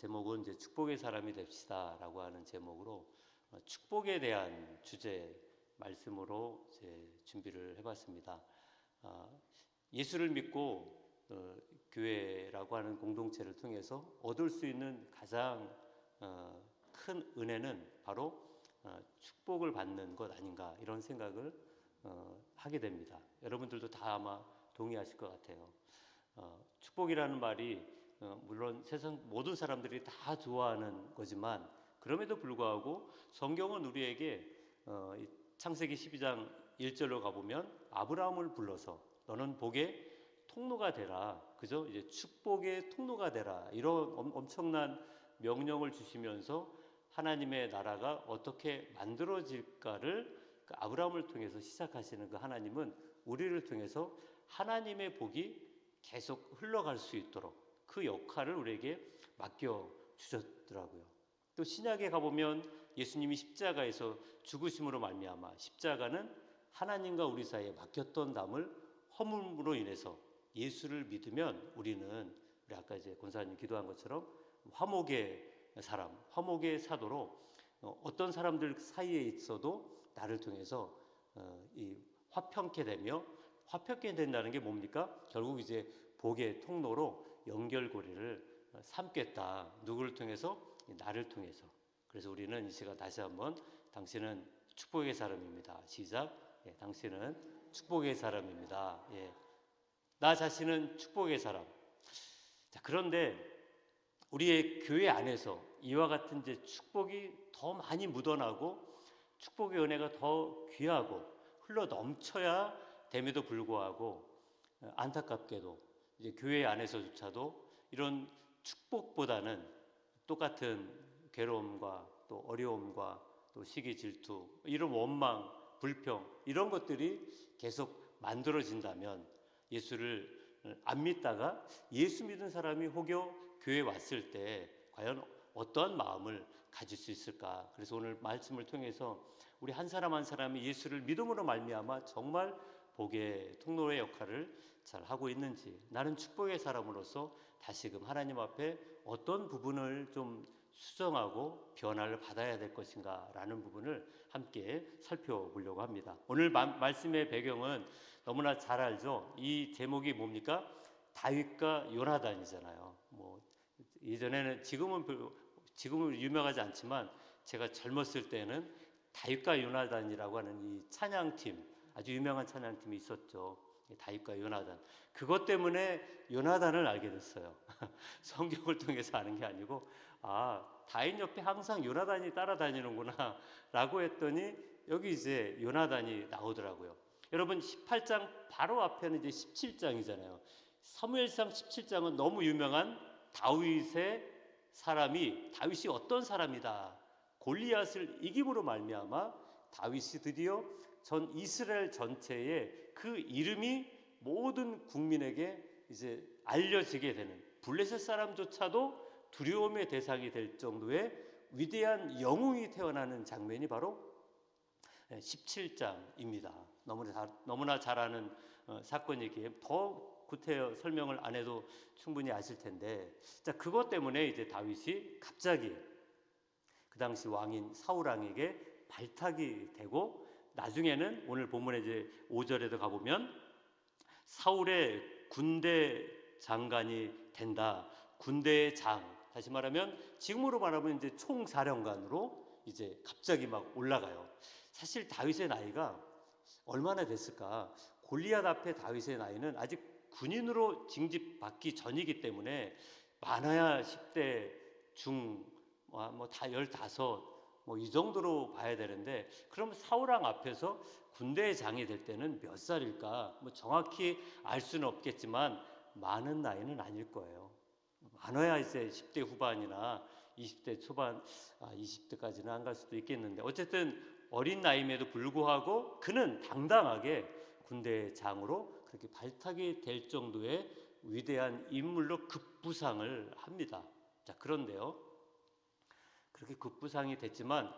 제목은 이제 축복의 사람이 됩시다라고 하는 제목으로 축복에 대한 주제 말씀으로 이제 준비를 해봤습니다. 예수를 믿고 교회라고 하는 공동체를 통해서 얻을 수 있는 가장 큰 은혜는 바로 축복을 받는 것 아닌가, 이런 생각을 하게 됩니다. 여러분들도 다 아마 동의하실 것 같아요. 축복이라는 말이 물론 세상 모든 사람들이 다 좋아하는 거지만, 그럼에도 불구하고 성경은 우리에게 창세기 12장 1절로 가보면 아브라함을 불러서 너는 복의 통로가 되라, 그죠? 이제 축복의 통로가 되라, 이런 엄청난 명령을 주시면서 하나님의 나라가 어떻게 만들어질까를 아브라함을 통해서 시작하시는 그 하나님은 우리를 통해서 하나님의 복이 계속 흘러갈 수 있도록 그 역할을 우리에게 맡겨 주셨더라고요. 또 신약에 가보면 예수님이 십자가에서 죽으심으로 말미암아, 십자가는 하나님과 우리 사이에 막혔던 담을 허물음으로 인해서 예수를 믿으면 우리는, 우리 아까 이제 권사님 기도한 것처럼 화목의 사람, 화목의 사도로 어떤 사람들 사이에 있어도 나를 통해서 이 화평케 되며, 화평케 된다는 게 뭡니까? 결국 이제 복의 통로로 연결고리를 삼겠다. 누구를 통해서? 나를 통해서. 그래서 우리는 이 시간 다시 한번 당신은 축복의 사람입니다. 시작. 당신은 축복의 사람입니다. 나 자신은 축복의 사람. 자, 그런데 우리의 교회 안에서 이와 같은 이제 축복이 더 많이 묻어나고 축복의 은혜가 더 귀하고 흘러 넘쳐야 됨에도 불구하고 안타깝게도 이제 교회 안에서조차도 이런 축복보다는 똑같은 괴로움과 또 어려움과 또 시기 질투, 이런 원망, 불평, 이런 것들이 계속 만들어진다면 예수를 안 믿다가 예수 믿은 사람이 혹여 교회에 왔을 때 과연 어떠한 마음을 가질 수 있을까? 그래서 오늘 말씀을 통해서 우리 한 사람 한 사람이 예수를 믿음으로 말미암아 정말 복의 통로의 역할을 잘 하고 있는지, 나는 축복의 사람으로서 다시금 하나님 앞에 어떤 부분을 좀 수정하고 변화를 받아야 될 것인가 라는 부분을 함께 살펴보려고 합니다. 오늘 말씀의 배경은 너무나 잘 알죠. 이 제목이 뭡니까? 다윗과 요나단이잖아요. 예전에는, 지금은 유명하지 않지만 제가 젊었을 때는 다윗과 요나단이라고 하는 이 찬양팀, 아주 유명한 찬양팀이 있었죠. 다윗과 요나단. 그것 때문에 요나단을 알게 됐어요. 성경을 통해서 아는 게 아니고, 다윗 옆에 항상 요나단이 따라다니는구나 라고 했더니 여기 이제 요나단이 나오더라고요. 여러분, 18장 바로 앞에는 이제 17장이잖아요. 사무엘상 17장은 너무 유명한 다윗의 사람이, 다윗이 어떤 사람이다, 골리앗을 이김으로 말미암아 다윗이 드디어 전 이스라엘 전체에 그 이름이 모든 국민에게 이제 알려지게 되는, 블레셋 사람조차도 두려움의 대상이 될 정도의 위대한 영웅이 태어나는 장면이 바로 17장입니다. 너무나 잘 아는 사건이기에 더 구태여 설명을 안 해도 충분히 아실 텐데, 자, 그것 때문에 이제 다윗이 갑자기 그 당시 왕인 사울 왕에게 발탁이 되고, 나중에는 오늘 본문에 이제 5절에도 가보면 사울의 군대 장관이 된다. 군대의 장, 다시 말하면 지금으로 말하면 이제 총사령관으로 이제 갑자기 막 올라가요. 사실 다윗의 나이가 얼마나 됐을까? 골리앗 앞에 다윗의 나이는 아직 군인으로 징집받기 전이기 때문에 많아야 10대 중, 다 15, 이 정도로 봐야 되는데, 그럼 사울왕 앞에서 군대의 장이 될 때는 몇 살일까? 정확히 알 수는 없겠지만 많은 나이는 아닐 거예요. 많아야 이제 10대 후반이나 20대 초반, 20대까지는 안 갈 수도 있겠는데, 어쨌든 어린 나이임에도 불구하고 그는 당당하게 군대 장으로 그렇게 발탁이 될 정도의 위대한 인물로 급부상을 합니다. 자, 그런데요, 그렇게 급부상이 됐지만,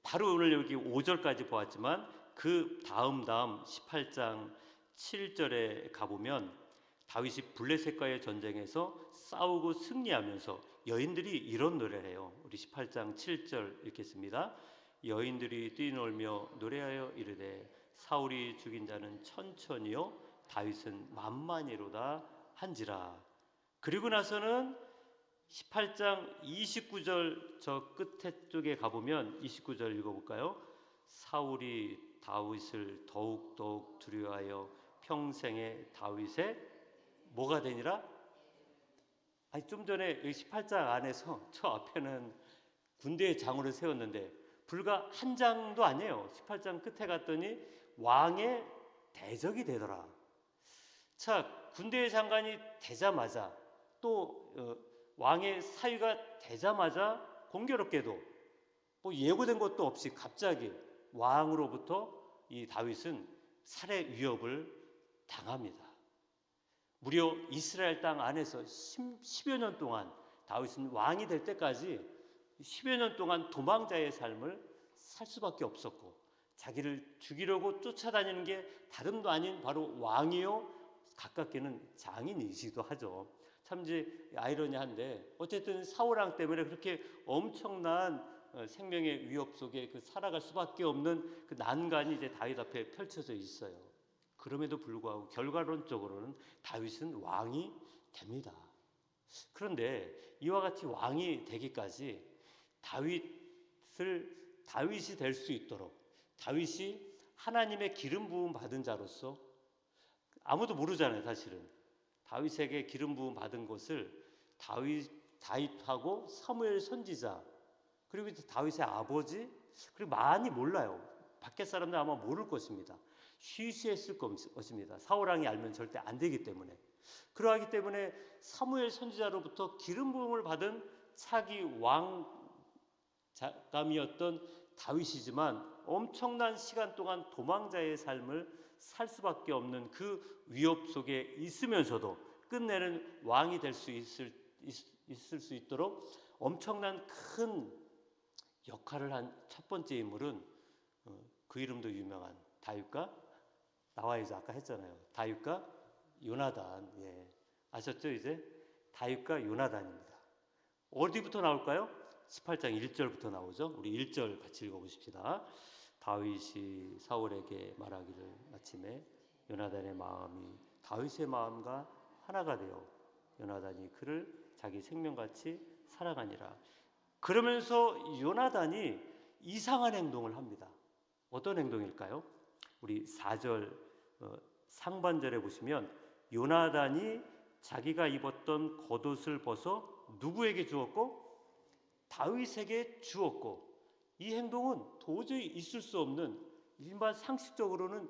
바로 오늘 여기 5절까지 보았지만 그 다음 18장 7절에 가보면 다윗이 블레셋과의 전쟁에서 싸우고 승리하면서 여인들이 이런 노래를 해요. 우리 18장 7절 읽겠습니다. 여인들이 뛰놀며 노래하여 이르되 사울이 죽인 자는 천천히요 다윗은 만만히로다 한지라. 그리고 나서는 18장 29절 저 끝에 쪽에 가보면 29절 읽어볼까요? 사울이 다윗을 더욱더욱 두려워하여 평생에 다윗의 뭐가 되니라? 아니 좀 전에 18장 안에서 저 앞에는 군대의 장으로 세웠는데 불과 한 장도 아니에요. 18장 끝에 갔더니 왕의 대적이 되더라. 자, 군대의 장관이 되자마자 또 왕의 사위가 되자마자 공교롭게도 뭐 예고된 것도 없이 갑자기 왕으로부터 이 다윗은 살해 위협을 당합니다. 무려 이스라엘 땅 안에서 10여 년 동안 다윗은 왕이 될 때까지 10여 년 동안 도망자의 삶을 살 수밖에 없었고 자기를 죽이려고 쫓아다니는 게 다름도 아닌 바로 왕이요 가깝게는 장인이시기도 하죠. 참 이제 아이러니한데 어쨌든 사울왕 때문에 그렇게 엄청난 생명의 위협 속에 그 살아갈 수밖에 없는 그 난간이 이제 다윗 앞에 펼쳐져 있어요. 그럼에도 불구하고 결과론적으로는 다윗은 왕이 됩니다. 그런데 이와 같이 왕이 되기까지 다윗이 될 수 있도록 다윗이 하나님의 기름 부음 받은 자로서 아무도 모르잖아요. 사실은 다윗에게 기름 부음 받은 것을 다윗하고 사무엘 선지자 그리고 이제 다윗의 아버지 그리고 많이 몰라요. 밖에 사람들 아마 모를 것입니다. 쉬쉬했을 것입니다. 사울왕이 알면 절대 안 되기 때문에. 그러하기 때문에 사무엘 선지자로부터 기름 부음을 받은 차기 왕감이었던 다윗이지만 엄청난 시간 동안 도망자의 삶을 살 수밖에 없는 그 위협 속에 있으면서도 끝내는 왕이 될 수 있을 수 있도록 엄청난 큰 역할을 한 첫 번째 인물은 그 이름도 유명한 다윗과 나와야죠. 아까 했잖아요. 다윗과 요나단. 예. 아셨죠? 이제 다윗과 요나단입니다. 어디부터 나올까요? 18장 1절부터 나오죠. 우리 1절 같이 읽어보십시다. 다윗이 사울에게 말하기를 마침에 요나단의 마음이 다윗의 마음과 하나가 되어 요나단이 그를 자기 생명같이 사랑하니라. 그러면서 요나단이 이상한 행동을 합니다. 어떤 행동일까요? 우리 4절 상반절에 보시면 요나단이 자기가 입었던 겉옷을 벗어 누구에게 주었고? 다윗에게 주었고 이 행동은 도저히 있을 수 없는 일반 상식적으로는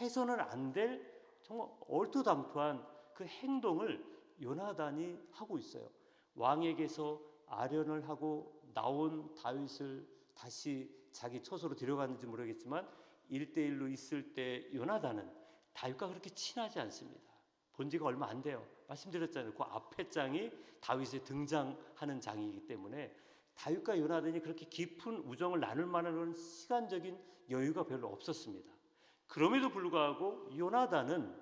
해서는 안 될 정말 얼토당토한 그 행동을 요나단이 하고 있어요. 왕에게서 아련을 하고 나온 다윗을 다시 자기 처소로 데려갔는지 모르겠지만 1대1로 있을 때 요나단은 다윗과 그렇게 친하지 않습니다. 본 지가 얼마 안 돼요. 말씀드렸잖아요. 그 앞에 장이 다윗의 등장하는 장이기 때문에 다윗과 요나단이 그렇게 깊은 우정을 나눌 만한 시간적인 여유가 별로 없었습니다. 그럼에도 불구하고 요나단은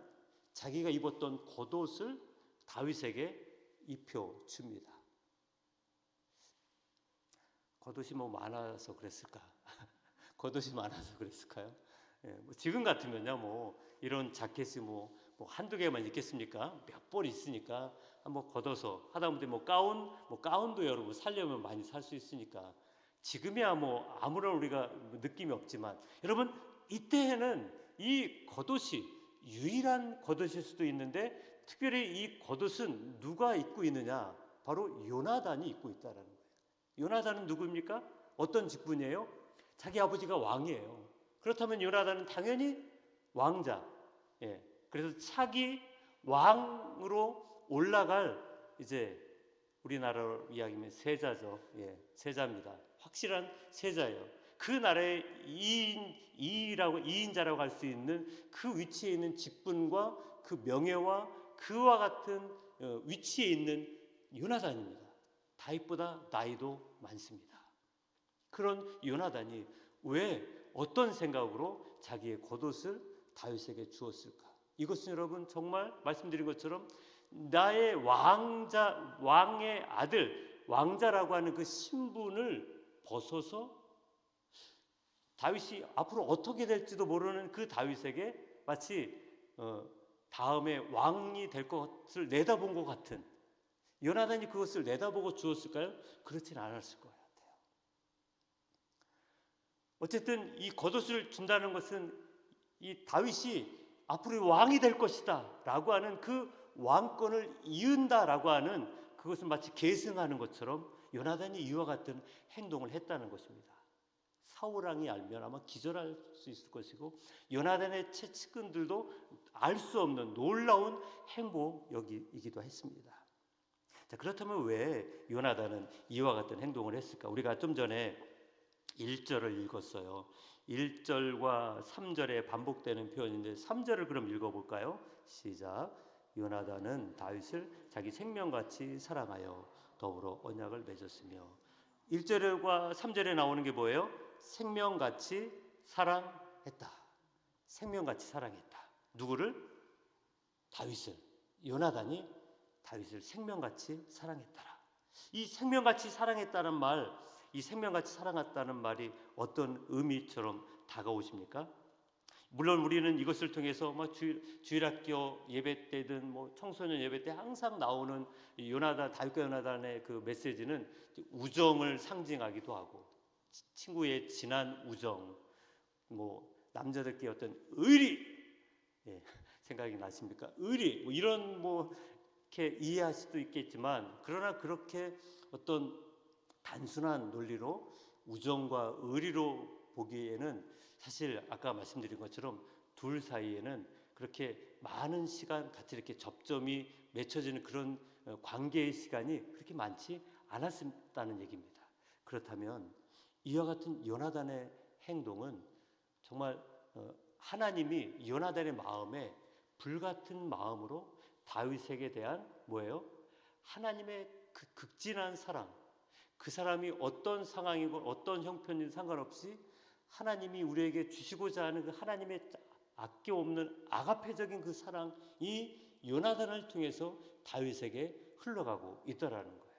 자기가 입었던 겉옷을 다윗에게 입혀줍니다. 겉옷이 뭐 많아서 그랬을까? 겉옷이 많아서 그랬을까요? 예, 뭐 지금 같으면요, 뭐 이런 자켓이 뭐 한두 개만 있겠습니까? 몇 벌 있으니까 한번 걷어서 하다못해 뭐 가운도 여러분 살려면 많이 살 수 있으니까 지금이야 뭐 아무런 우리가 느낌이 없지만 여러분 이때에는 이 겉옷이 유일한 겉옷일 수도 있는데 특별히 이 겉옷은 누가 입고 있느냐? 바로 요나단이 입고 있다라는 거예요. 요나단은 누구입니까? 어떤 직분이에요? 자기 아버지가 왕이에요. 그렇다면 요나단은 당연히 왕자. 예. 그래서 차기 왕으로 올라갈 이제 우리나라로 이야기하면 세자죠. 예, 세자입니다. 확실한 세자예요. 그 나라의 이인자라고 할 수 있는 그 위치에 있는 직분과 그 명예와 그와 같은 위치에 있는 요나단입니다. 다윗보다 나이도 많습니다. 그런 요나단이 왜 어떤 생각으로 자기의 겉옷을 다윗에게 주었을까? 이것은 여러분 정말 말씀드린 것처럼 나의 왕의 아들 왕자라고 하는 그 신분을 벗어서 다윗이 앞으로 어떻게 될지도 모르는 그 다윗에게 마치 다음에 왕이 될 것을 내다본 것 같은, 요나단이 그것을 내다보고 주었을까요? 그렇지는 않았을 것 같아요. 어쨌든 이 겉옷을 준다는 것은 이 다윗이 앞으로 왕이 될 것이다 라고 하는 그 왕권을 이은다라고 하는, 그것은 마치 계승하는 것처럼 요나단이 이와 같은 행동을 했다는 것입니다. 사울왕이 알면 아마 기절할 수 있을 것이고, 요나단의 채측근들도 알 수 없는 놀라운 행복이기도 했습니다. 자, 그렇다면 왜 요나단은 이와 같은 행동을 했을까? 우리가 좀 전에 1절을 읽었어요. 1절과 3절에 반복되는 표현인데 3절을 그럼 읽어볼까요? 시작. 요나단은 다윗을 자기 생명같이 사랑하여 더불어 언약을 맺었으며. 1절과 3절에 나오는 게 뭐예요? 생명같이 사랑했다. 생명같이 사랑했다. 누구를? 다윗을. 요나단이 다윗을 생명같이 사랑했더라. 이 생명같이 사랑했다는 말, 이 생명같이 사랑했다는 말이 어떤 의미처럼 다가오십니까? 물론 우리는 이것을 통해서 주일학교 예배 때든 청소년 예배 때 항상 나오는 요나단, 다윗과 요나단의 그 메시지는 우정을 상징하기도 하고, 친구의 진한 우정, 남자들끼리 어떤 의리, 생각이 나십니까? 의리, 이런 이렇게 이해할 수도 있겠지만, 그러나 그렇게 어떤 단순한 논리로 우정과 의리로 보기에는 사실 아까 말씀드린 것처럼 둘 사이에는 그렇게 많은 시간 같이 이렇게 접점이 맺혀지는 그런 관계의 시간이 그렇게 많지 않았다는 얘기입니다. 그렇다면 이와 같은 요나단의 행동은 정말 하나님이 요나단의 마음에 불같은 마음으로 다윗에게 대한 뭐예요? 하나님의 그 극진한 사랑, 그 사람이 어떤 상황이고 어떤 형편이든 상관없이 하나님이 우리에게 주시고자 하는 그 하나님의 아껴 없는 아가페적인 그 사랑이 요나단을 통해서 다윗에게 흘러가고 있더라는 거예요.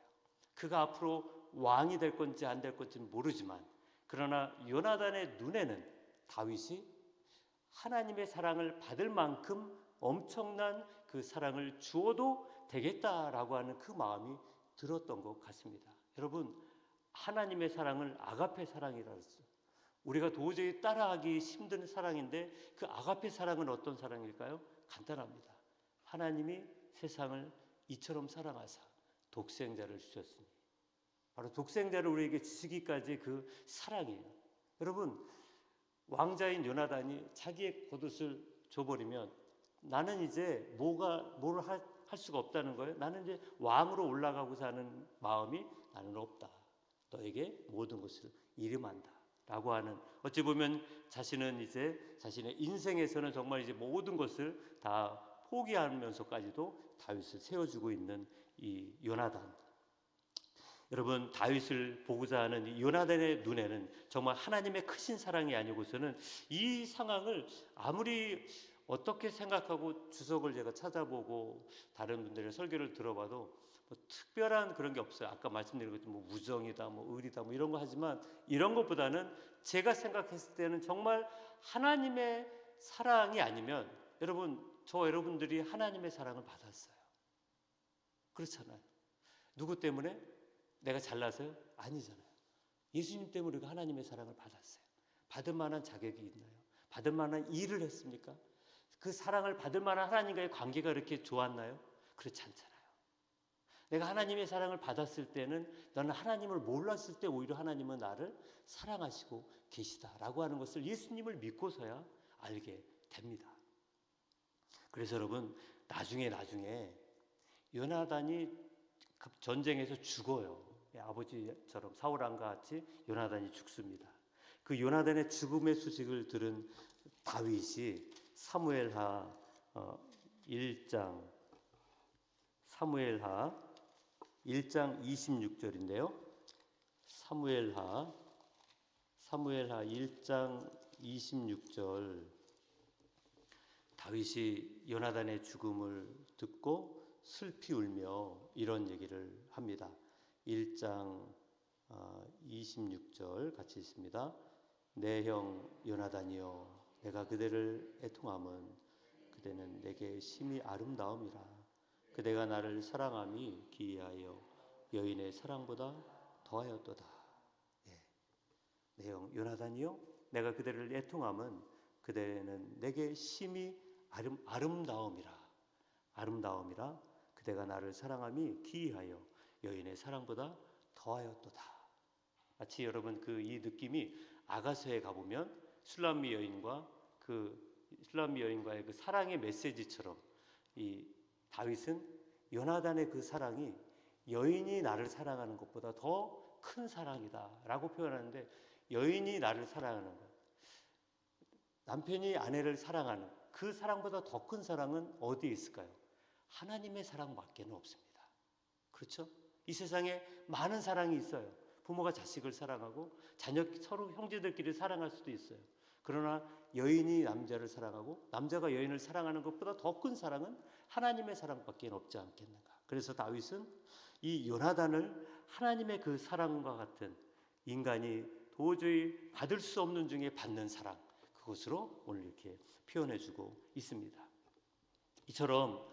그가 앞으로 왕이 될 건지 안 될 건지는 모르지만, 그러나 요나단의 눈에는 다윗이 하나님의 사랑을 받을 만큼 엄청난 그 사랑을 주어도 되겠다라고 하는 그 마음이 들었던 것 같습니다. 여러분, 하나님의 사랑을 아가페 사랑이라고 했어요. 우리가 도저히 따라하기 힘든 사랑인데, 그 아가페 사랑은 어떤 사랑일까요? 간단합니다. 하나님이 세상을 이처럼 사랑하사 독생자를 주셨으니, 바로 독생자를 우리에게 주시기까지 그 사랑이에요. 여러분, 왕자인 요나단이 자기의 겉옷을 줘버리면 나는 이제 뭘 할 수가 없다는 거예요. 나는 이제 왕으로 올라가고자 하는 마음이 나는 없다. 너에게 모든 것을 이름한다 라고 하는, 어찌 보면 자신은 이제 자신의 인생에서는 정말 이제 모든 것을 다 포기하면서까지도 다윗을 세워주고 있는 이 요나단. 여러분, 다윗을 보고자 하는 이 요나단의 눈에는 정말 하나님의 크신 사랑이 아니고서는 이 상황을 아무리 어떻게 생각하고 주석을 제가 찾아보고 다른 분들의 설교를 들어봐도 특별한 그런 게 없어요. 아까 말씀드린 것처럼 우정이다, 의리다, 이런 거 하지만, 이런 것보다는 제가 생각했을 때는 정말 하나님의 사랑이 아니면, 여러분들이 하나님의 사랑을 받았어요. 그렇잖아요. 누구 때문에? 내가 잘나서요? 아니잖아요. 예수님 때문에 우리가 하나님의 사랑을 받았어요. 받을 만한 자격이 있나요? 받을 만한 일을 했습니까? 그 사랑을 받을 만한 하나님과의 관계가 그렇게 좋았나요? 그렇지 않잖아요. 내가 하나님의 사랑을 받았을 때는, 나는 하나님을 몰랐을 때 오히려 하나님은 나를 사랑하시고 계시다라고 하는 것을 예수님을 믿고서야 알게 됩니다. 그래서 여러분, 나중에 요나단이 전쟁에서 죽어요. 아버지처럼 사울왕과 같이 요나단이 죽습니다. 그 요나단의 죽음의 소식을 들은 다윗이 사무엘하 1장 26절인데요. 사무엘하 1장 26절, 다윗이 요나단의 죽음을 듣고 슬피 울며 이런 얘기를 합니다. 1장 26절 같이 있습니다. 내 형 요나단이여 내가 그대를 애통함은 그대는 내게 심히 아름다움이라. 그대가 나를 사랑함이 기이하여 여인의 사랑보다 더하였도다. 내 형 요나단이여 내가 그대를 애통함은 그대는 내게 심히 아름다움이라. 그대가 나를 사랑함이 기이하여 여인의 사랑보다 더하였도다. 마치 여러분 이 느낌이 아가서에 가보면 술람미 여인과의 그 사랑의 메시지처럼 이 다윗은 요나단의 그 사랑이 여인이 나를 사랑하는 것보다 더 큰 사랑이다라고 표현하는데, 여인이 나를 사랑하는 것, 남편이 아내를 사랑하는 그 사랑보다 더 큰 사랑은 어디에 있을까요? 하나님의 사랑밖에는 없습니다. 그렇죠? 이 세상에 많은 사랑이 있어요. 부모가 자식을 사랑하고 서로 형제들끼리 사랑할 수도 있어요. 그러나 여인이 남자를 사랑하고 남자가 여인을 사랑하는 것보다 더 큰 사랑은 하나님의 사랑밖에 없지 않겠는가. 그래서 다윗은 이 요나단을 하나님의 그 사랑과 같은, 인간이 도저히 받을 수 없는 중에 받는 사랑, 그것으로 오늘 이렇게 표현해주고 있습니다. 이처럼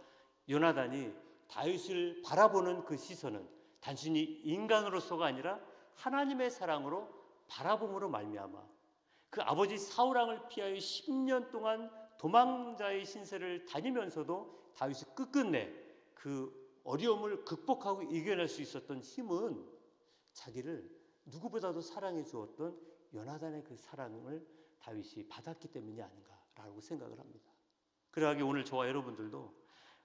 요나단이 다윗을 바라보는 그 시선은 단순히 인간으로서가 아니라 하나님의 사랑으로 바라봄으로 말미암아 그 아버지 사울왕을 피하여 10년 동안 도망자의 신세를 다니면서도 다윗이 끝끝내 그 어려움을 극복하고 이겨낼 수 있었던 힘은 자기를 누구보다도 사랑해 주었던 요나단의 그 사랑을 다윗이 받았기 때문이 아닌가라고 생각을 합니다. 그러하게 오늘 저와 여러분들도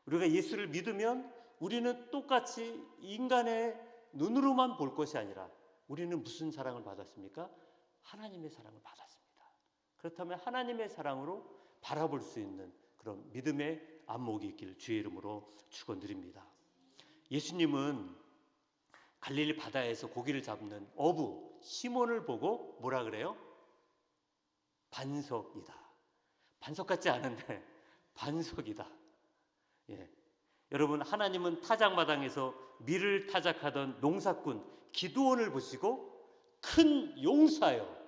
우리가 예수를 믿으면 우리는 똑같이 인간의 눈으로만 볼 것이 아니라 우리는 무슨 사랑을 받았습니까? 하나님의 사랑을 받았습니다. 그렇다면 하나님의 사랑으로 바라볼 수 있는 그런 믿음의 안목이 있기를 주의 이름으로 축원드립니다. 예수님은 갈릴리 바다에서 고기를 잡는 어부 시몬을 보고 뭐라 그래요? 반석이다. 반석 같지 않은데 반석이다. 여러분, 하나님은 타작마당에서 밀을 타작하던 농사꾼 기드온을 보시고 큰 용사요.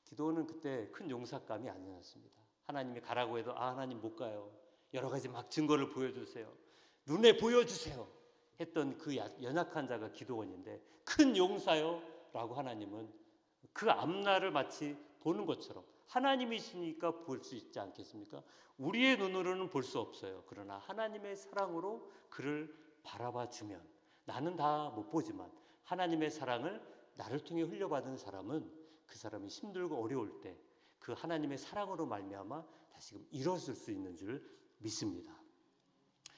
기드온은 그때 큰 용사감이 아니었습니다. 하나님이 가라고 해도 하나님 못 가요. 여러 가지 막 증거를 보여주세요. 눈에 보여주세요. 했던 그 연약한 자가 기드온인데, 큰 용사요 라고 하나님은 그 앞날을 마치 보는 것처럼, 하나님이시니까 볼 수 있지 않겠습니까? 우리의 눈으로는 볼 수 없어요. 그러나 하나님의 사랑으로 그를 바라봐 주면, 나는 다 못 보지만 하나님의 사랑을 나를 통해 흘려받은 사람은 그 사람이 힘들고 어려울 때 그 하나님의 사랑으로 말미암아 다시금 일어설 수 있는 줄 믿습니다.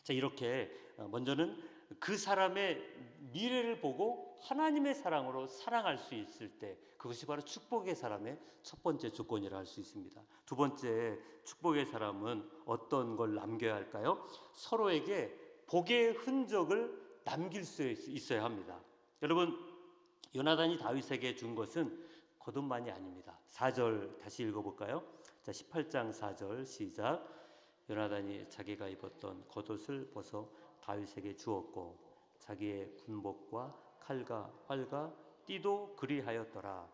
자, 이렇게 먼저는 그 사람의 미래를 보고 하나님의 사랑으로 사랑할 수 있을 때, 그것이 바로 축복의 사람의 첫 번째 조건이라 할 수 있습니다. 두 번째 축복의 사람은 어떤 걸 남겨야 할까요? 서로에게 복의 흔적을 남길 수 있어야 합니다. 여러분, 요나단이 다윗에게 준 것은 겉옷만이 아닙니다. 4절 다시 읽어볼까요? 자, 18장 4절 시작. 요나단이 자기가 입었던 겉옷을 벗어 다윗에게 주었고 자기의 군복과 칼과 활과 띠도 그리하였더라.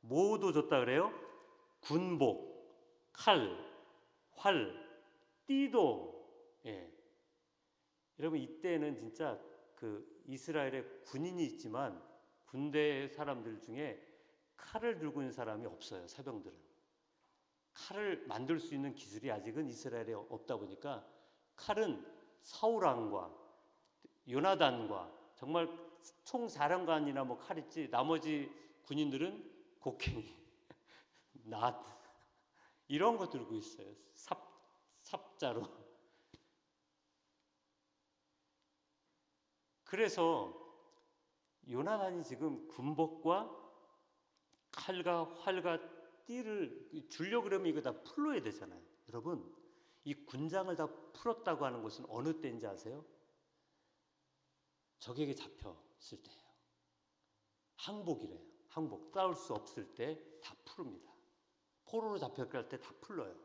모두 줬다 그래요? 군복, 칼, 활, 띠도. 여러분, 이때는 진짜 그 이스라엘에 군인이 있지만 군대 사람들 중에 칼을 들고 있는 사람이 없어요. 사병들은 칼을 만들 수 있는 기술이 아직은 이스라엘에 없다 보니까 칼은 사울왕과 요나단과 정말 총사령관이나 뭐 칼 있지, 나머지 군인들은 곡괭이, 낫 이런 거 들고 있어요. 삽자로. 그래서 요나단이 지금 군복과 칼과 활과 띠를 주려고 그러면 이거 다 풀어야 되잖아요. 여러분, 이 군장을 다 풀었다고 하는 것은 어느 때인지 아세요? 적에게 잡혔을 때예요. 항복이래요. 항복. 싸울 수 없을 때 다 푸릅니다. 포로로 잡혀갈 때 다 풀러요.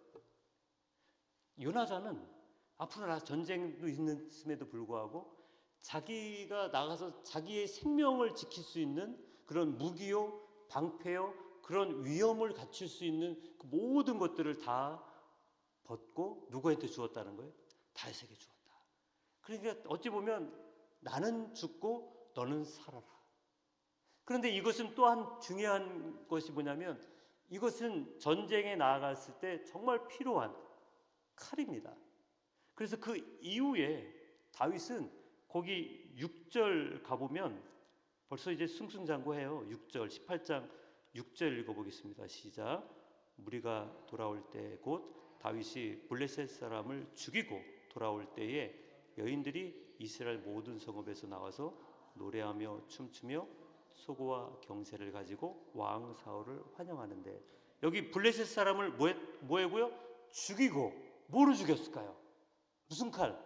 요나단은 앞으로 전쟁도 있음에도 불구하고 자기가 나가서 자기의 생명을 지킬 수 있는 그런 무기요, 방패요, 그런 위험을 갖출 수 있는 그 모든 것들을 다 벗고 누구한테 주었다는 거예요? 다윗에게 주었다. 그러니까 어찌 보면 나는 죽고 너는 살아라. 그런데 이것은 또한 중요한 것이 뭐냐면 이것은 전쟁에 나아갔을 때 정말 필요한 칼입니다. 그래서 그 이후에 다윗은 거기 6절 가보면 벌써 이제 승승장구해요. 6절 18장 6절 읽어보겠습니다. 시작. 무리가 돌아올 때 곧 다윗이 블레셋 사람을 죽이고 돌아올 때에 여인들이 이스라엘 모든 성읍에서 나와서 노래하며 춤추며 소고와 경세를 가지고 왕 사울을 환영하는데, 여기 블레셋 사람을 뭐하고요? 죽이고. 뭐로 죽였을까요? 무슨 칼?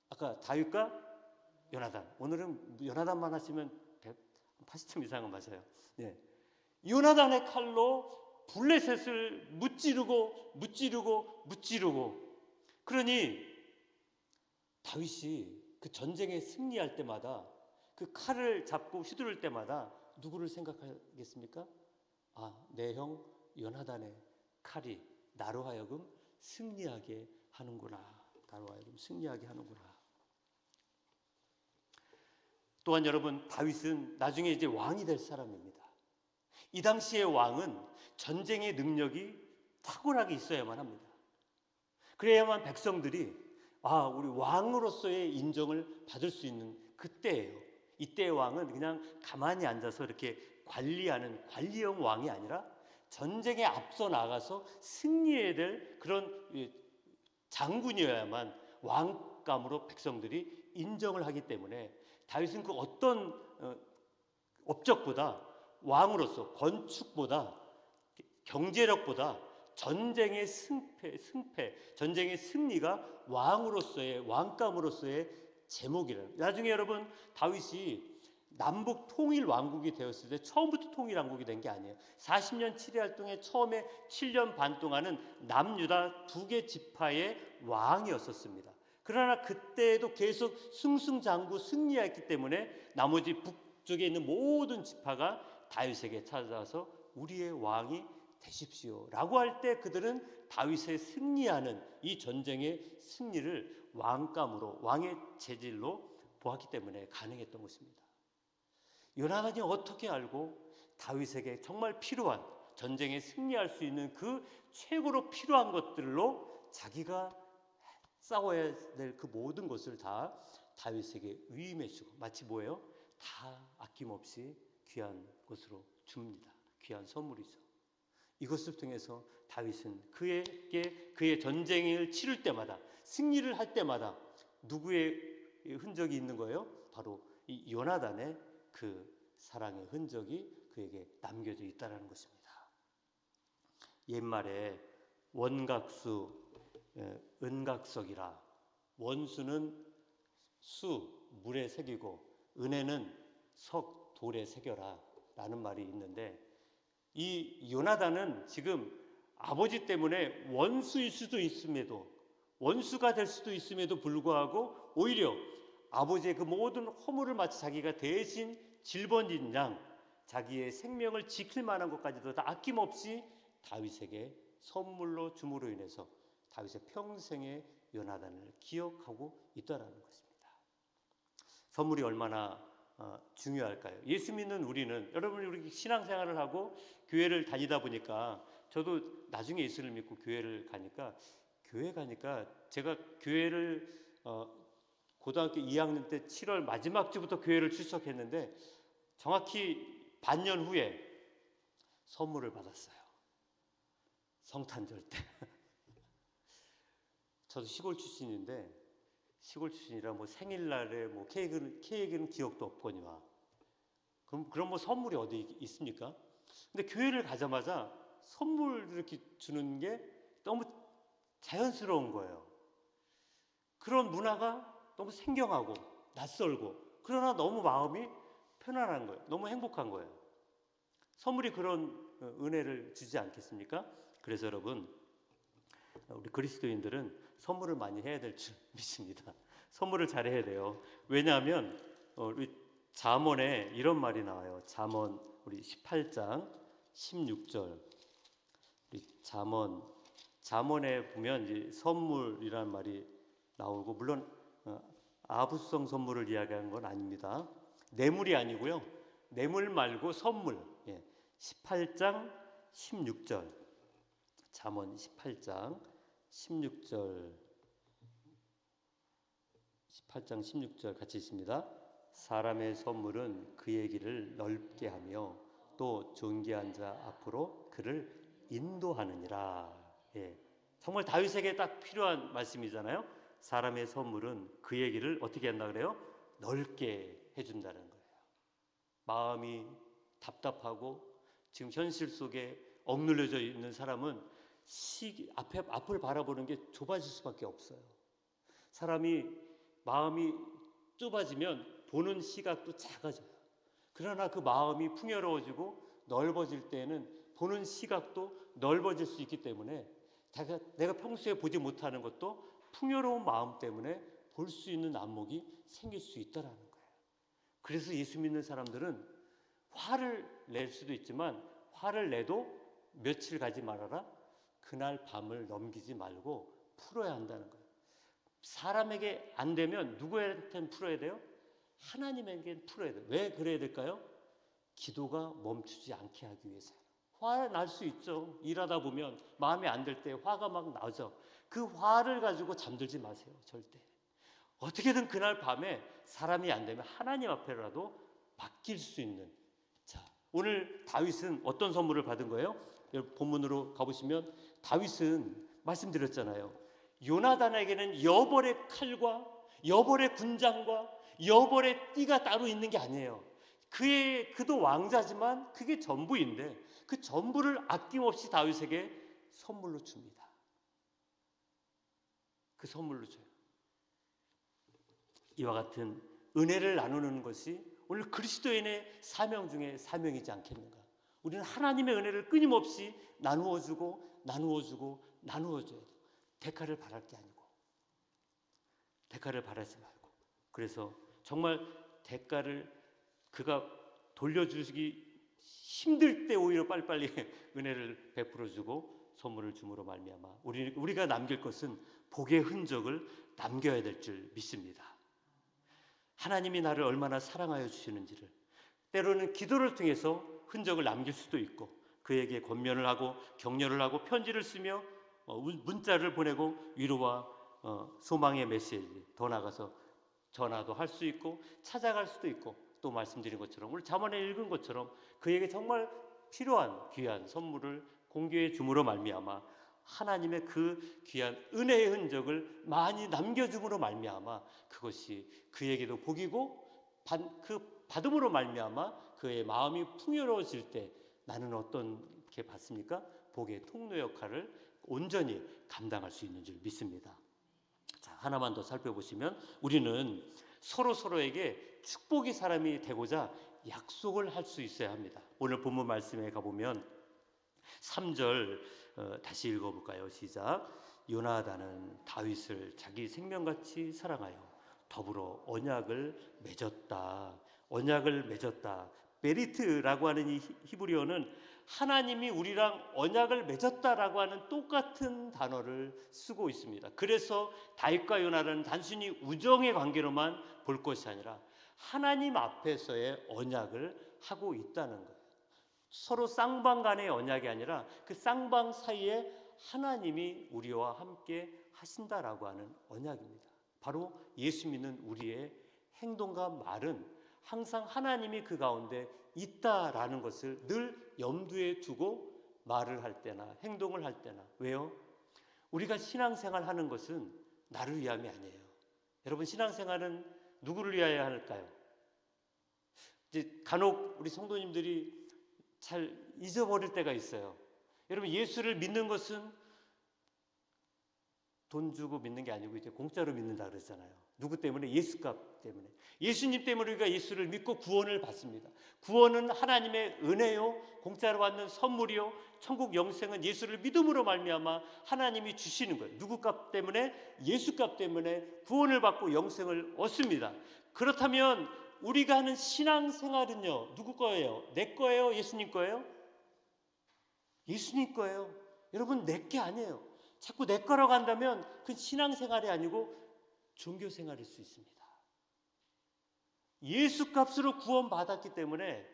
아까 다윗과 요나단. 오늘은 요나단만 하시면 80점 이상은 맞아요. 네. 요나단의 칼로 블레셋을 무찌르고. 그러니 다윗이 그 전쟁에 승리할 때마다 그 칼을 잡고 휘두를 때마다 누구를 생각하겠습니까? 내 형 요나단의 칼이 나로 하여금 승리하게 하는구나. 또한 여러분, 다윗은 나중에 이제 왕이 될 사람입니다. 이 당시의 왕은 전쟁의 능력이 탁월하게 있어야만 합니다. 그래야만 백성들이 우리 왕으로서의 인정을 받을 수 있는 그때예요. 이때의 왕은 그냥 가만히 앉아서 이렇게 관리하는 관리형 왕이 아니라 전쟁에 앞서 나가서 승리해야 될 그런 장군이어야만 왕감으로 백성들이 인정을 하기 때문에 다윗은 그 어떤 업적보다 왕으로서 건축보다 경제력보다 전쟁의 승패, 전쟁의 승리가 왕으로서의 왕감으로서의 제목이라는. 나중에 여러분 다윗이 남북 통일 왕국이 되었을 때 처음부터 통일 왕국이 된 게 아니에요. 40년 7회 활동에 처음에 7년 반 동안은 남유다 2개 지파의 왕이었었습니다. 그러나 그때에도 계속 승승장구 승리했기 때문에 나머지 북쪽에 있는 모든 지파가 다윗에게 찾아와서 우리의 왕이 되십시오 라고 할 때 그들은 다윗의 승리하는 이 전쟁의 승리를 왕감으로, 왕의 재질로 보았기 때문에 가능했던 것입니다. 요나단이 어떻게 알고 다윗에게 정말 필요한, 전쟁에 승리할 수 있는 그 최고로 필요한 것들로 자기가 싸워야 될 그 모든 것을 다 다윗에게 위임해 주고, 마치 뭐예요? 다 아낌없이 귀한 것으로 줍니다. 귀한 선물이죠. 이것을 통해서 다윗은 그의 전쟁을 치를 때마다, 승리를 할 때마다 누구의 흔적이 있는 거예요? 바로 이 요나단의 그 사랑의 흔적이 그에게 남겨져 있다는 것입니다. 옛말에 원각수 은각석이라, 원수는 수 물에 새기고 은혜는 석 돌에 새겨라 라는 말이 있는데, 이 요나단은 지금 아버지 때문에 원수일 수도 있음에도, 원수가 될 수도 있음에도 불구하고 오히려 아버지의 그 모든 허물을 마치 자기가 대신 짊어진 양, 자기의 생명을 지킬 만한 것까지도 다 아낌없이 다윗에게 선물로 줌으로 인해서 다윗의 평생의 요나단을 기억하고 있다는 것입니다. 선물이 얼마나 중요할까요? 예수 믿는 우리는, 여러분 우리 신앙생활을 하고 교회를 다니다 보니까, 저도 나중에 예수를 믿고 교회를 가니까, 제가 교회를 고등학교 2학년 때 7월 마지막 주부터 교회를 출석했는데 정확히 반년 후에 선물을 받았어요. 성탄절 때. 저도 시골 출신이라 뭐 생일날에 뭐 케이크는 기억도 없거니와. 그럼 뭐 선물이 어디 있습니까? 근데 교회를 가자마자 선물 이렇게 주는 게 너무 자연스러운 거예요. 그런 문화가 너무 생경하고 낯설고, 그러나 너무 마음이 편안한 거예요. 너무 행복한 거예요. 선물이 그런 은혜를 주지 않겠습니까? 그래서 여러분, 우리 그리스도인들은 선물을 많이 해야 될 줄 믿습니다. 선물을 잘해야 돼요. 왜냐하면 우리 잠언에 이런 말이 나와요. 잠언 우리 18장 16절. 우리 잠언에 보면 이제 선물이라는 말이 나오고, 물론 아부성 선물을 이야기하는 건 아닙니다. 뇌물이 아니고요. 뇌물 말고 선물. 18장 16절. 잠언 18장 16절. 18장 16절 같이 읽습니다. 사람의 선물은 그의 길을 넓게 하며 또 존귀한 자 앞으로 그를 인도하느니라. 정말 다윗에게 딱 필요한 말씀이잖아요. 사람의 선물은 그의 길을 어떻게 한다 그래요? 넓게 해준다는 거예요. 마음이 답답하고 지금 현실 속에 억눌려져 있는 사람은 앞을 바라보는 게 좁아질 수밖에 없어요. 사람이 마음이 좁아지면 보는 시각도 작아져요. 그러나 그 마음이 풍요로워지고 넓어질 때는 보는 시각도 넓어질 수 있기 때문에 내가 평소에 보지 못하는 것도 풍요로운 마음 때문에 볼 수 있는 안목이 생길 수 있다라는 거예요. 그래서 예수 믿는 사람들은 화를 낼 수도 있지만 화를 내도 며칠 가지 말아라. 그날 밤을 넘기지 말고 풀어야 한다는 거예요. 사람에게 안 되면 누구한테는 풀어야 돼요? 하나님에게는 풀어야 돼요. 왜 그래야 될까요? 기도가 멈추지 않게 하기 위해서요. 화가 날 수 있죠. 일하다 보면 마음에 안 들 때 화가 막 나죠. 그 화를 가지고 잠들지 마세요. 절대. 어떻게든 그날 밤에 사람이 안 되면 하나님 앞에라도 맡길 수 있는. 자, 오늘 다윗은 어떤 선물을 받은 거예요? 본문으로 가보시면 다윗은 말씀드렸잖아요. 요나단에게는 여벌의 칼과 여벌의 군장과 여벌의 띠가 따로 있는 게 아니에요. 그도 왕자지만 그게 전부인데 그 전부를 아낌없이 다윗에게 선물로 줍니다. 그 선물로 줘요. 이와 같은 은혜를 나누는 것이 오늘 그리스도인의 사명 중에 사명이지 않겠는가? 우리는 하나님의 은혜를 끊임없이 나누어주고 나누어줘야 돼요. 대가를 바랄 게 아니고, 대가를 바라지 말고. 그래서 정말 대가를 그가 돌려주기 힘들 때 오히려 빨리빨리 은혜를 베풀어주고 선물을 줌으로 말미암아 우리가 남길 것은 복의 흔적을 남겨야 될 줄 믿습니다. 하나님이 나를 얼마나 사랑하여 주시는지를 때로는 기도를 통해서 흔적을 남길 수도 있고, 그에게 권면을 하고 격려를 하고 편지를 쓰며 문자를 보내고 위로와 소망의 메시지, 더 나아가서 전화도 할 수 있고 찾아갈 수도 있고, 또 말씀드린 것처럼 오늘 잠언에 읽은 것처럼 그에게 정말 필요한 귀한 선물을 공개해 줌으로 말미암아 하나님의 그 귀한 은혜의 흔적을 많이 남겨줌으로 말미암아 그것이 그에게도 복이고, 그 받음으로 말미암아 그의 마음이 풍요로워질 때 나는 어떻게 받습니까? 복의 통로 역할을 온전히 감당할 수 있는 줄 믿습니다. 자, 하나만 더 살펴보시면 우리는 서로에게 축복의 사람이 되고자 약속을 할 수 있어야 합니다. 오늘 본문 말씀에 가보면 3절 다시 읽어볼까요? 시작. 요나단은 다윗을 자기 생명같이 사랑하여 더불어 언약을 맺었다. 언약을 맺었다. 베리트라고 하는 이 히브리어는 하나님이 우리랑 언약을 맺었다라고 하는 똑같은 단어를 쓰고 있습니다. 그래서 다윗과 요나단은 단순히 우정의 관계로만 볼 것이 아니라 하나님 앞에서의 언약을 하고 있다는 거예요. 서로 쌍방 간의 언약이 아니라 그 쌍방 사이에 하나님이 우리와 함께 하신다라고 하는 언약입니다. 바로 예수 믿는 우리의 행동과 말은 항상 하나님이 그 가운데 있다라는 것을 늘 염두에 두고 말을 할 때나 행동을 할 때나. 왜요? 우리가 신앙생활 하는 것은 나를 위함이 아니에요. 여러분, 신앙생활은 누구를 위하여 할까요? 이제 간혹 우리 성도님들이 잘 잊어버릴 때가 있어요. 여러분, 예수를 믿는 것은 돈 주고 믿는 게 아니고 이제 공짜로 믿는다 그러잖아요. 누구 때문에? 예수값 때문에. 예수님 때문에 우리가 예수를 믿고 구원을 받습니다. 구원은 하나님의 은혜요, 공짜로 받는 선물이요, 천국 영생은 예수를 믿음으로 말미암아 하나님이 주시는 거예요. 누구 값 때문에? 예수 값 때문에 구원을 받고 영생을 얻습니다. 그렇다면 우리가 하는 신앙생활은요, 누구 거예요? 내 거예요? 예수님 거예요? 예수님 거예요. 여러분, 내 게 아니에요. 자꾸 내 거라고 한다면 그건 신앙생활이 아니고 종교생활일 수 있습니다. 예수 값으로 구원받았기 때문에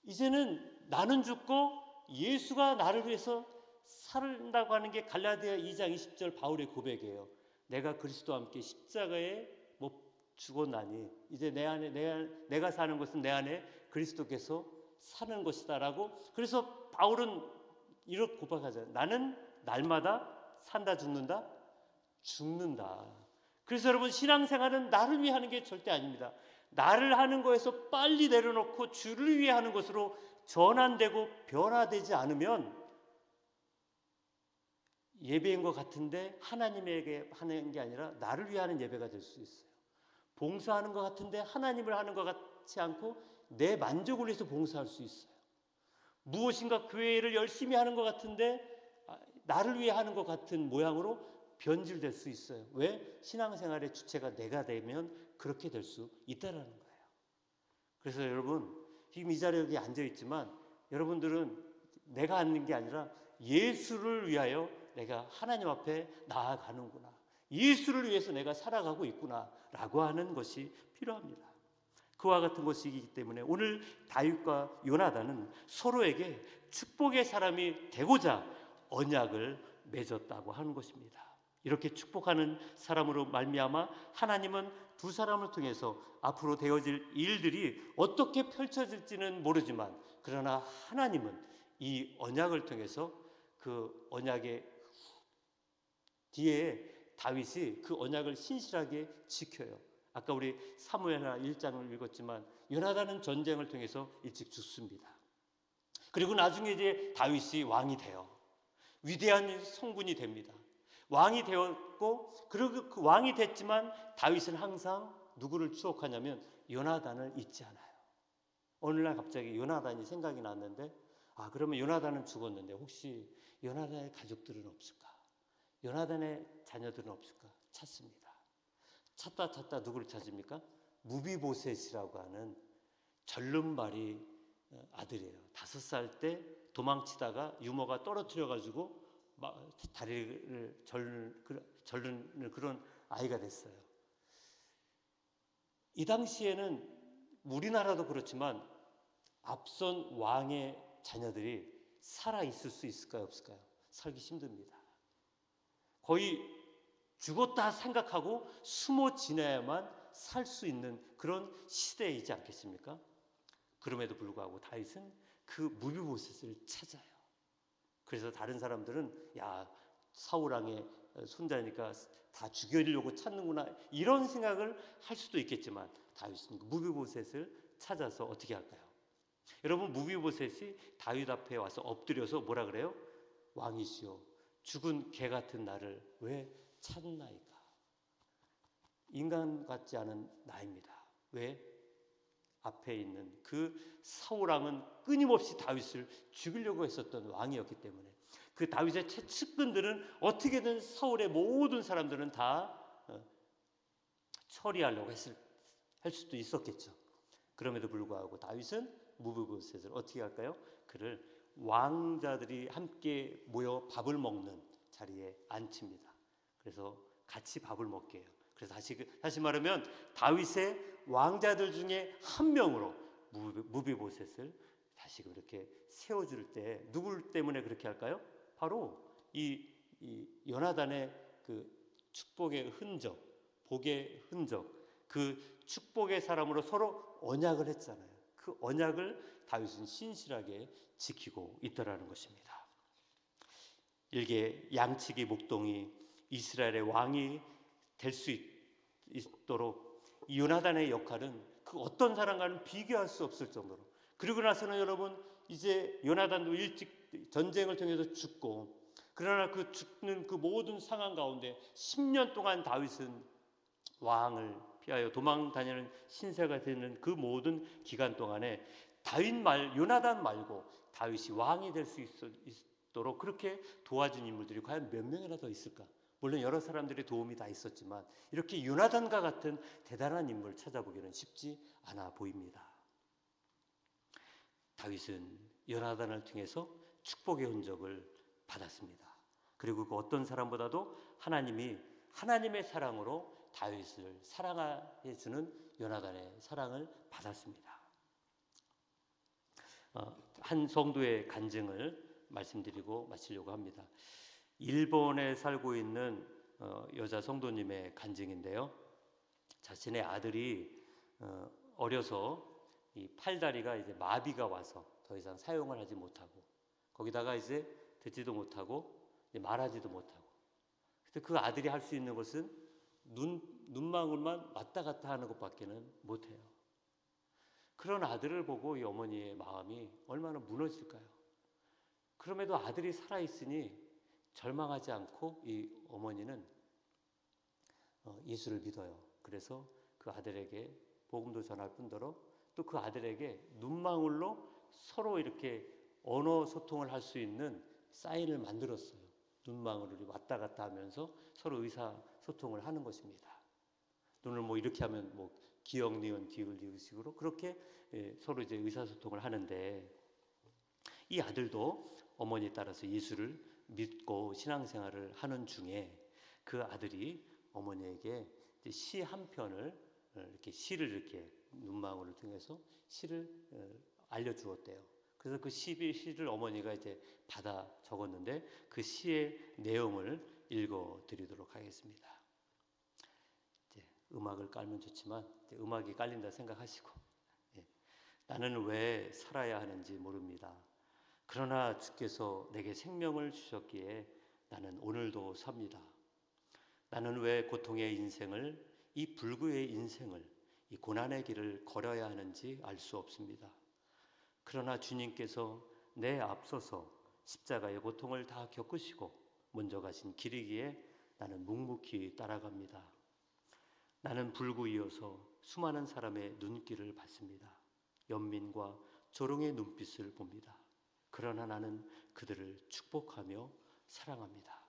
이제는 나는 죽고 예수가 나를 위해서 살다고 하는 게 갈라디아 2장 20절 바울의 고백이에요. 내가 그리스도와 함께 십자가에 못 죽었나니 이제 내 안에 내가 사는 것은 내 안에 그리스도께서 사는 것이다라고. 그래서 바울은 이렇게 고백하잖아요. 나는 날마다 산다 죽는다? 죽는다. 그래서 여러분, 신앙생활은 나를 위해 하는 게 절대 아닙니다. 나를 하는 거에서 빨리 내려놓고 주를 위해 하는 것으로 전환되고 변화되지 않으면 예배인 것 같은데 하나님에게 하는 게 아니라 나를 위해 하는 예배가 될 수 있어요. 봉사하는 것 같은데 하나님을 하는 것 같지 않고 내 만족을 위해서 봉사할 수 있어요. 무엇인가 교회를 열심히 하는 것 같은데 나를 위해 하는 것 같은 모양으로 변질될 수 있어요. 왜? 신앙생활의 주체가 내가 되면 그렇게 될 수 있다는 거예요. 그래서 여러분, 지금 이 자리에 여기 앉아있지만 여러분들은 내가 앉는 게 아니라 예수를 위하여 내가 하나님 앞에 나아가는구나, 예수를 위해서 내가 살아가고 있구나 라고 하는 것이 필요합니다. 그와 같은 것이기 때문에 오늘 다윗과 요나단은 서로에게 축복의 사람이 되고자 언약을 맺었다고 하는 것입니다. 이렇게 축복하는 사람으로 말미암아 하나님은 두 사람을 통해서 앞으로 되어질 일들이 어떻게 펼쳐질지는 모르지만 그러나 하나님은 이 언약을 통해서 그 언약의 뒤에 다윗이 그 언약을 신실하게 지켜요. 아까 우리 사무엘하 1장을 읽었지만 요나단은 전쟁을 통해서 일찍 죽습니다. 그리고 나중에 이제 다윗이 왕이 돼요. 위대한 성군이 됩니다. 왕이 되었고, 그리고 그 왕이 됐지만 다윗은 항상 누구를 추억하냐면 요나단을 잊지 않아요. 어느 날 갑자기 요나단이 생각이 났는데, 그러면 요나단은 죽었는데 혹시 요나단의 가족들은 없을까? 요나단의 자녀들은 없을까? 찾습니다. 찾다 누구를 찾습니까? 무비보셋이라고 하는 절름발이 아들이에요. 5살 때 도망치다가 유모가 떨어뜨려가지고 다리를 절르는 그런 아이가 됐어요. 이 당시에는 우리나라도 그렇지만 앞선 왕의 자녀들이 살아있을 수 있을까요? 없을까요? 살기 힘듭니다. 거의 죽었다 생각하고 숨어 지내야만 살 수 있는 그런 시대이지 않겠습니까? 그럼에도 불구하고 다윗은 그 무비보셋을 찾아요. 그래서 다른 사람들은 사울왕의 손자니까 다 죽이려고 찾는구나 이런 생각을 할 수도 있겠지만 다윗은 무비보셋을 찾아서 어떻게 할까요? 여러분, 무비보셋이 다윗 앞에 와서 엎드려서 뭐라 그래요? 왕이시여, 죽은 개 같은 나를 왜 찾나이까? 인간 같지 않은 나입니다. 왜? 앞에 있는 그 사울왕은 끊임없이 다윗을 죽이려고 했었던 왕이었기 때문에 그 다윗의 측근들은 어떻게든 사울의 모든 사람들은 다 처리하려고 할 수도 있었겠죠. 그럼에도 불구하고 다윗은 무비보셋을 어떻게 할까요? 그를 왕자들이 함께 모여 밥을 먹는 자리에 앉힙니다. 그래서 같이 밥을 먹게 해요. 그래서 다시 말하면 다윗의 왕자들 중에 한 명으로 무비보셋을 다시 그렇게 세워줄 때 누구 때문에 그렇게 할까요? 바로 이 요나단의 그 축복의 흔적, 복의 흔적, 그 축복의 사람으로 서로 언약을 했잖아요. 그 언약을 다윗은 신실하게 지키고 있더라는 것입니다. 일개 양치기 목동이 이스라엘의 왕이 될 수 있도록 이 요나단의 역할은 그 어떤 사람과는 비교할 수 없을 정도로. 그리고 나서는 여러분, 이제 요나단도 일찍 전쟁을 통해서 죽고 그러나 그 죽는 그 모든 상황 가운데 10년 동안 다윗은 왕을 피하여 도망 다니는 신세가 되는 그 모든 기간 동안에 요나단 말고 다윗이 왕이 될 수 있도록 그렇게 도와준 인물들이 과연 몇 명이나 더 있을까? 물론 여러 사람들의 도움이 다 있었지만 이렇게 요나단과 같은 대단한 인물을 찾아보기는 쉽지 않아 보입니다. 다윗은 요나단을 통해서 축복의 흔적을 받았습니다. 그리고 그 어떤 사람보다도 하나님이 하나님의 사랑으로 다윗을 사랑해 주는 요나단의 사랑을 받았습니다. 한 성도의 간증을 말씀드리고 마치려고 합니다. 일본에 살고 있는 여자 성도님의 간증인데요. 자신의 아들이 어려서 이 팔다리가 이제 마비가 와서 더 이상 사용을 하지 못하고 거기다가 이제 듣지도 못하고 말하지도 못하고 그래서 그 아들이 할 수 있는 것은 눈망울만 왔다 갔다 하는 것밖에는 못해요. 그런 아들을 보고 이 어머니의 마음이 얼마나 무너질까요? 그럼에도 아들이 살아있으니 절망하지 않고 이 어머니는 예수를 믿어요. 그래서 그 아들에게 복음도 전할 뿐더러 또 그 아들에게 눈망울로 서로 이렇게 언어 소통을 할 수 있는 사인을 만들었어요. 눈망울을 왔다 갔다 하면서 서로 의사소통을 하는 것입니다. 눈을 뭐 이렇게 하면 뭐 기역, 니은, 디귿, 리으식으로 그렇게 서로 이제 의사소통을 하는데 이 아들도 어머니에 따라서 예수를 믿고 신앙생활을 하는 중에 그 아들이 어머니에게 시 한 편을 이렇게 시를 이렇게 눈망울을 통해서 시를 알려주었대요. 그래서 그 시를 어머니가 이제 받아 적었는데 그 시의 내용을 읽어드리도록 하겠습니다. 이제 음악을 깔면 좋지만 이제 음악이 깔린다 생각하시고 나는 왜 살아야 하는지 모릅니다. 그러나 주께서 내게 생명을 주셨기에 나는 오늘도 삽니다. 나는 왜 고통의 인생을 이 불구의 인생을 이 고난의 길을 걸어야 하는지 알 수 없습니다. 그러나 주님께서 내 앞서서 십자가의 고통을 다 겪으시고 먼저 가신 길이기에 나는 묵묵히 따라갑니다. 나는 불구이어서 수많은 사람의 눈길을 받습니다. 연민과 조롱의 눈빛을 봅니다. 그러나 나는 그들을 축복하며 사랑합니다.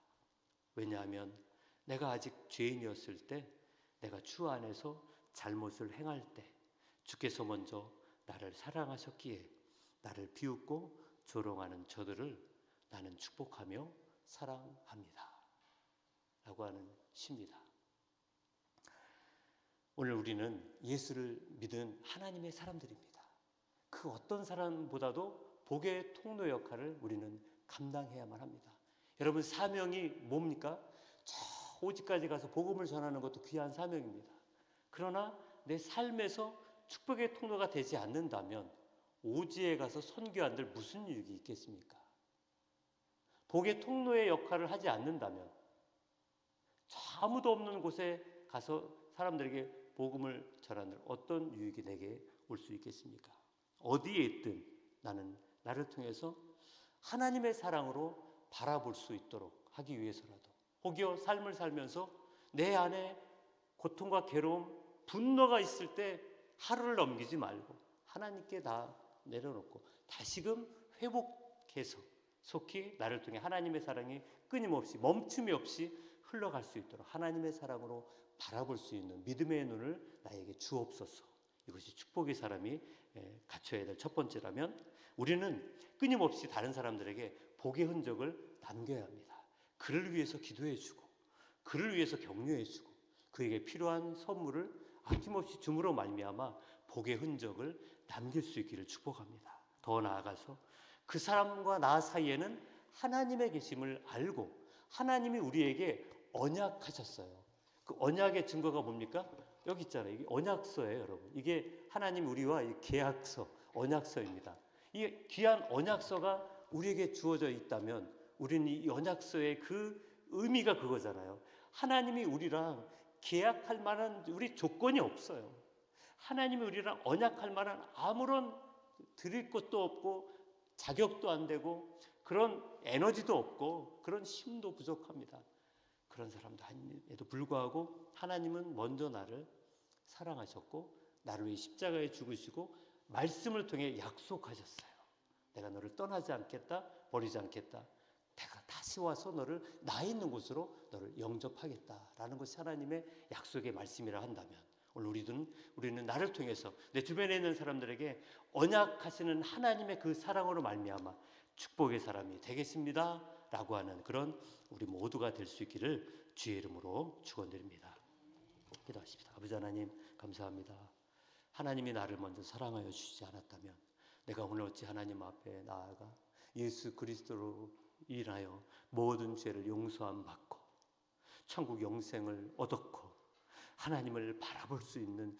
왜냐하면 내가 아직 죄인이었을 때 내가 주 안에서 잘못을 행할 때 주께서 먼저 나를 사랑하셨기에 나를 비웃고 조롱하는 저들을 나는 축복하며 사랑합니다. 라고 하는 시입니다. 오늘 우리는 예수를 믿은 하나님의 사람들입니다. 그 어떤 사람보다도 복의 통로 역할을 우리는 감당해야만 합니다. 여러분 사명이 뭡니까? 저 오지까지 가서 복음을 전하는 것도 귀한 사명입니다. 그러나 내 삶에서 축복의 통로가 되지 않는다면 오지에 가서 선교한들 무슨 유익이 있겠습니까? 복의 통로의 역할을 하지 않는다면 저 아무도 없는 곳에 가서 사람들에게 복음을 전하는 어떤 유익이 내게 올 수 있겠습니까? 어디에 있든 나는 나를 통해서 하나님의 사랑으로 바라볼 수 있도록 하기 위해서라도 혹여 삶을 살면서 내 안에 고통과 괴로움, 분노가 있을 때 하루를 넘기지 말고 하나님께 다 내려놓고 다시금 회복해서 속히 나를 통해 하나님의 사랑이 끊임없이 멈춤이 없이 흘러갈 수 있도록 하나님의 사랑으로 바라볼 수 있는 믿음의 눈을 나에게 주옵소서. 이것이 축복의 사람이 갖춰야 될 첫 번째라면 우리는 끊임없이 다른 사람들에게 복의 흔적을 남겨야 합니다. 그를 위해서 기도해주고 그를 위해서 격려해주고 그에게 필요한 선물을 아낌없이 줌으로 말미암아 복의 흔적을 남길 수 있기를 축복합니다. 더 나아가서 그 사람과 나 사이에는 하나님의 계심을 알고 하나님이 우리에게 언약하셨어요. 그 언약의 증거가 뭡니까? 여기 있잖아요. 이게 언약서예요, 여러분. 이게 하나님 우리와 이 계약서, 언약서입니다. 이 귀한 언약서가 우리에게 주어져 있다면 우리는 이 언약서의 그 의미가 그거잖아요. 하나님이 우리랑 계약할 만한 우리 조건이 없어요. 하나님이 우리랑 언약할 만한 아무런 드릴 것도 없고 자격도 안 되고 그런 에너지도 없고 그런 힘도 부족합니다. 그런 사람도 아님에도 불구하고 하나님은 먼저 나를 사랑하셨고 나를 위해 십자가에 죽으시고 말씀을 통해 약속하셨어요. 내가 너를 떠나지 않겠다, 버리지 않겠다. 내가 다시 와서 너를 나 있는 곳으로 너를 영접하겠다라는 것이 하나님의 약속의 말씀이라 한다면 오늘 우리는 나를 통해서 내 주변에 있는 사람들에게 언약하시는 하나님의 그 사랑으로 말미암아 축복의 사람이 되겠습니다라고 하는 그런 우리 모두가 될 수 있기를 주의 이름으로 축원드립니다. 기도하십시다. 아버지 하나님 감사합니다. 하나님이 나를 먼저 사랑하여 주시지 않았다면 내가 오늘 어찌 하나님 앞에 나아가 예수 그리스도로 인하여 모든 죄를 용서함 받고 천국 영생을 얻었고 하나님을 바라볼 수 있는